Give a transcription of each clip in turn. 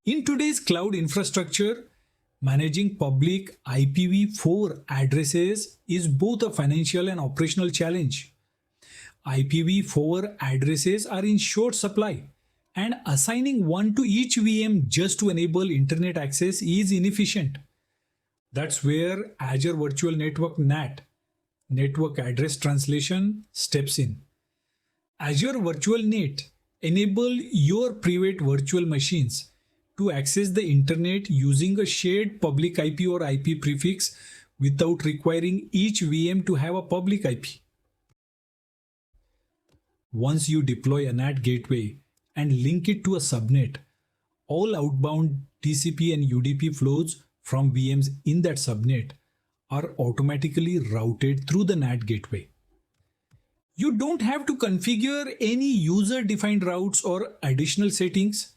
In today's cloud infrastructure, managing public IPv4 addresses is both a financial and operational challenge. IPv4 addresses are in short supply, and assigning one to each VM just to enable internet access is inefficient. That's where Azure Virtual Network NAT, Network Address Translation, steps in. Azure Virtual NAT enable your private virtual machines to access the internet using a shared public IP or IP prefix without requiring each VM to have a public IP. Once you deploy a NAT gateway and link it to a subnet, all outbound TCP and UDP flows from VMs in that subnet are automatically routed through the NAT gateway. You don't have to configure any user-defined routes or additional settings.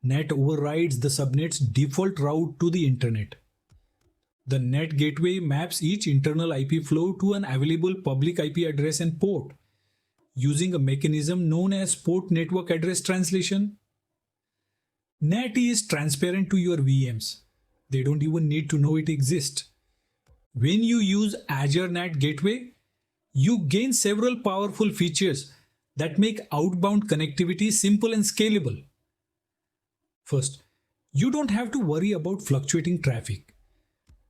NAT overrides the subnet's default route to the internet. The NAT gateway maps each internal IP flow to an available public IP address and port using a mechanism known as Port Network Address Translation. NAT is transparent to your VMs. They don't even need to know it exists. When you use Azure NAT Gateway, you gain several powerful features that make outbound connectivity simple and scalable. First, you don't have to worry about fluctuating traffic.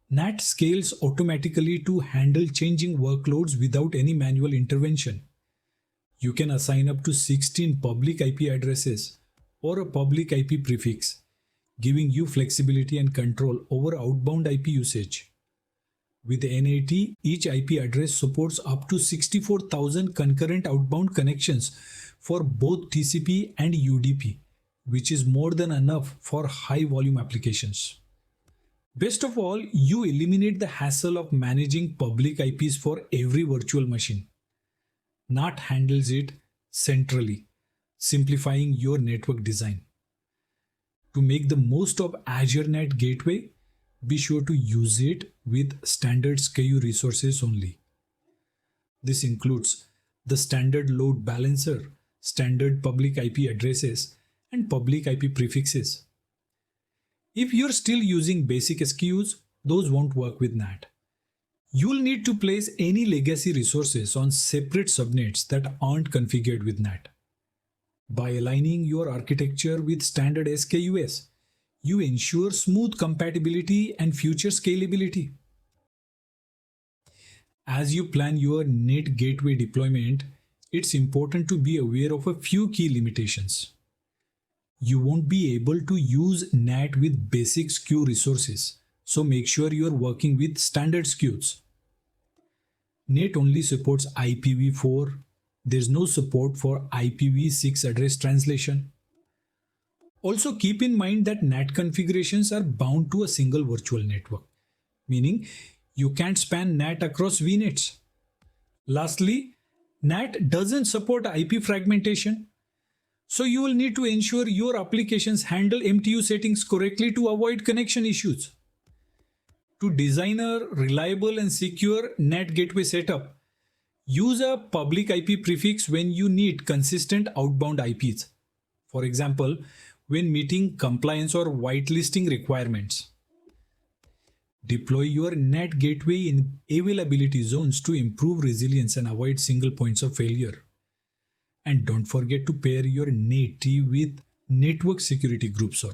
NAT scales automatically to handle changing workloads without any manual intervention. You can assign up to 16 public IP addresses or a public IP prefix, giving you flexibility and control over outbound IP usage. With NAT, each IP address supports up to 64,000 concurrent outbound connections for both TCP and UDP, which is more than enough for high-volume applications. Best of all, you eliminate the hassle of managing public IPs for every virtual machine. NAT handles it centrally, simplifying your network design. To make the most of Azure NAT Gateway, be sure to use it with standard SKU resources only. This includes the standard load balancer, standard public IP addresses, and public IP prefixes. If you're still using basic SKUs, those won't work with NAT. You'll need to place any legacy resources on separate subnets that aren't configured with NAT. By aligning your architecture with standard SKUs, you ensure smooth compatibility and future scalability. As you plan your NAT gateway deployment, it's important to be aware of a few key limitations. You won't be able to use NAT with basic SKU resources, so make sure you're working with standard SKUs. NAT only supports IPv4. There's no support for IPv6 address translation. Also keep in mind that NAT configurations are bound to a single virtual network, meaning you can't span NAT across VNets. Lastly, NAT doesn't support IP fragmentation, so you will need to ensure your applications handle MTU settings correctly to avoid connection issues. To design a reliable and secure NAT gateway setup, use a public IP prefix when you need consistent outbound IPs. For example, when meeting compliance or whitelisting requirements. Deploy your NAT gateway in availability zones to improve resilience and avoid single points of failure. And don't forget to pair your NAT with network security groups or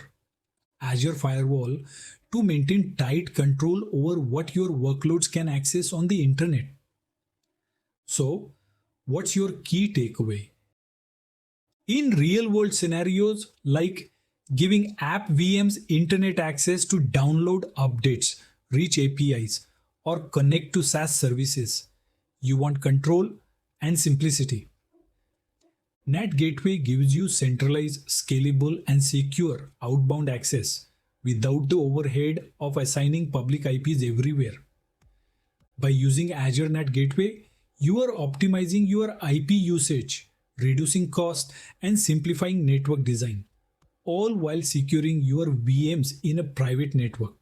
Azure Firewall to maintain tight control over what your workloads can access on the internet. So, what's your key takeaway? In real-world scenarios like giving app VMs internet access to download updates, reach APIs, or connect to SaaS services, you want control and simplicity. NAT Gateway gives you centralized, scalable, and secure outbound access without the overhead of assigning public IPs everywhere. By using Azure NAT Gateway, you are optimizing your IP usage, reducing cost, and simplifying network design, all while securing your VMs in a private network.